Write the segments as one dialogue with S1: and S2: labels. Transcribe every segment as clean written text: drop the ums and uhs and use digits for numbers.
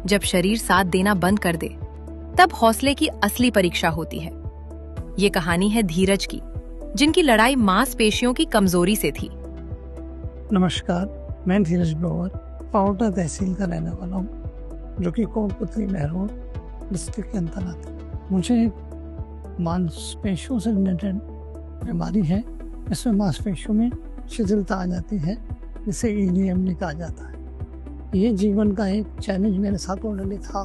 S1: जब शरीर साथ देना बंद कर दे, तब हौसले की असली परीक्षा होती है। ये कहानी है धीरज की, जिनकी लड़ाई मांसपेशियों की कमजोरी से थी।
S2: नमस्कार, मैं धीरज ब्रोवर पावटा तहसील का रहने वाला हूँ, जो कि कोटपुतली महरोड डिस्ट्रिक्ट के अंदर आती है। मुझे मांसपेशियों से रिलेटेड बीमारी है। इसमें मांसपेशियों में शिथिलता आ जाती है, जिसे EDMD कहा जाता है। ये जीवन का एक चैलेंज मेरे साथ ऑलरेडी था,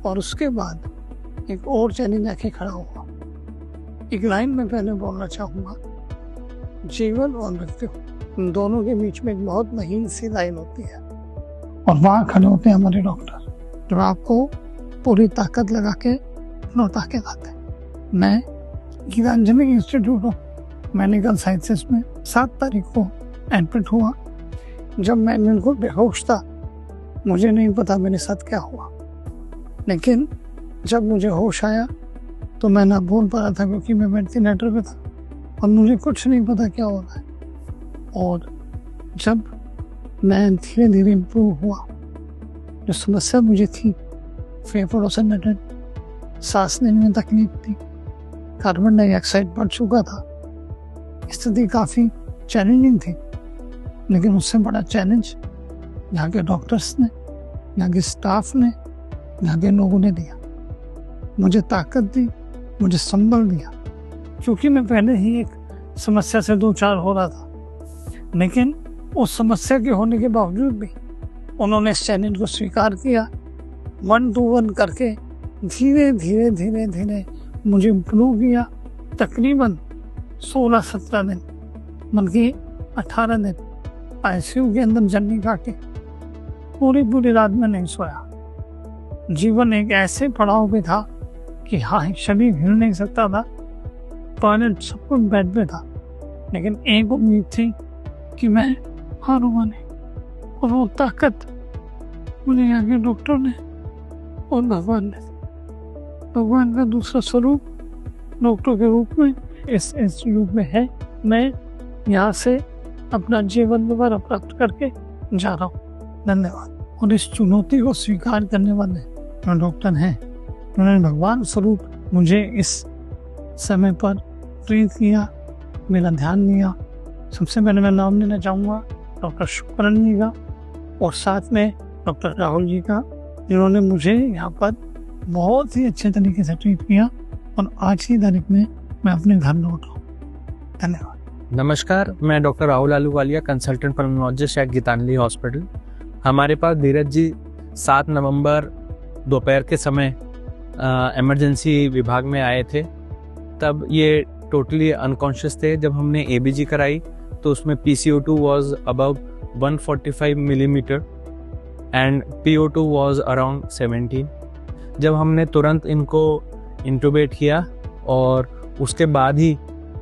S2: और उसके बाद एक और चैलेंज आके खड़ा हुआ। एक लाइन में पहले बोलना चाहूँगा, जीवन और मृत्यु दोनों के बीच में एक बहुत महीन सी लाइन होती है, और वहाँ खड़े होते हैं हमारे डॉक्टर, जो आपको पूरी ताकत लगा के लौटा के लाते हैं। मैं Gitanjali institute of medical sciences में 7 तारीख को एडमिट हुआ। जब मैं बिल्कुल बेहोश था, मुझे नहीं पता मेरे साथ क्या हुआ, लेकिन जब मुझे होश आया तो मैं ना बोल पा रहा था, क्योंकि मैं वेंटिलेटर पे था और मुझे कुछ नहीं पता क्या हो रहा है। और जब मैं धीरे धीरे इम्प्रूव हुआ, जो समस्या मुझे थी फेफड़ों से रिलेटेड, सांस लेने में तकलीफ थी, कार्बन डाइऑक्साइड बढ़ चुका था, स्थिति काफ़ी चैलेंजिंग थी। लेकिन उससे बड़ा चैलेंज यहाँ के डॉक्टर्स ने, यहाँ के स्टाफ ने, यहाँ के लोगों ने दिया। मुझे ताकत दी, मुझे संबल दिया, क्योंकि मैं पहले ही एक समस्या से 2-4 हो रहा था। लेकिन उस समस्या के होने के बावजूद भी उन्होंने इस चैलेंज को स्वीकार किया। 1 to 1 करके धीरे धीरे धीरे धीरे मुझे इम्प्रूव किया। तकरीबन 16-17 दिन, बल्कि 18 दिन ICU के अंदर जर्नी काटी। पूरी रात में नहीं सोया। जीवन एक ऐसे पड़ाव पे था कि हाँ, शरीर हिल नहीं सकता था, टॉयलेट सब कुछ बेड पे था, लेकिन एक उम्मीद थी कि मैं हारूंगा नहीं। और वो ताकत मुझे यहाँ के डॉक्टर ने और भगवान ने, भगवान का दूसरा स्वरूप डॉक्टर के रूप में इस इंस्टीट्यूट में है। मैं यहाँ से अपना जीवन दोबारा प्राप्त करके जा रहा हूँ। धन्यवाद। और इस चुनौती को स्वीकार करने वाले जो डॉक्टर हैं, उन्होंने भगवान स्वरूप मुझे इस समय पर प्रेरित किया, मेरा ध्यान दिया। सबसे पहले मैं नाम लेना चाहूँगा डॉक्टर शुक्रन जी का, और साथ में डॉक्टर राहुल जी का, जिन्होंने मुझे यहाँ पर बहुत ही अच्छे तरीके से ट्रीट किया, और आज की तारीख में मैं अपने घर लौट रहा हूँ। धन्यवाद।
S3: नमस्कार, मैं doctor Rahul Ahluwalia, consultant pulmonologist at Gitanjali hospital. हमारे पास धीरज जी 7 नवंबर दोपहर के समय इमरजेंसी विभाग में आए थे। तब ये टोटली अनकॉन्शियस थे। जब हमने ABG कराई तो उसमें PCO2 was above 145 millimetre and PO2 was around 17। जब हमने तुरंत इनको इंटूबेट किया, और उसके बाद ही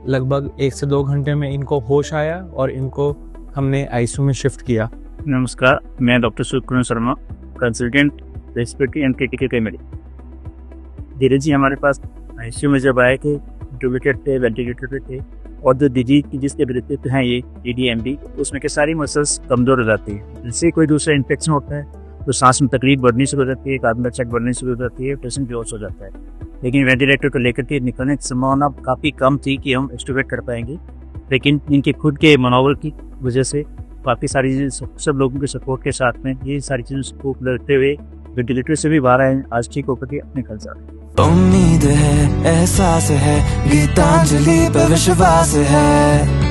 S3: लगभग 1 से 2 घंटे में इनको होश आया और इनको हमने ICU में शिफ्ट किया।
S4: नमस्कार, मैं doctor Sukrin Sharma, consultant respiratory and critical care medicine. Dheeraj ji हमारे पास ICU में जब आए थे, इंट्यूबेटेड थे, वेंटिलेटर पे थे, और जो डिजीज की जिसके विरुद्ध हैं ये EDMD, उसमें के सारी मसल्स कमज़ोर हो जाती है। जिससे कोई दूसरा इन्फेक्शन होता है तो सांस में तकलीफ बढ़नी शुरू हो जाती है, कार्बन डाइऑक्साइड बढ़नी शुरू हो जाती है, पेशेंट बेहोश हो जाता है। लेकिन वेंटिलेटर को लेकर के निकलने की संभावना काफ़ी कम थी कि हम एक्सट्यूबेट कर पाएंगे, लेकिन इनके खुद के मनोबल की वजह से काफ़ी सारी सब लोगों के सपोर्ट के साथ में ये सारी चीज़ों को लड़ते हुए वेंटिलेटर से भी बाहर आए, आज ठीक होकर के अपने घर जा रहे हैं।
S5: उम्मीद है, एहसास है, गीतांजलि पर विश्वास है।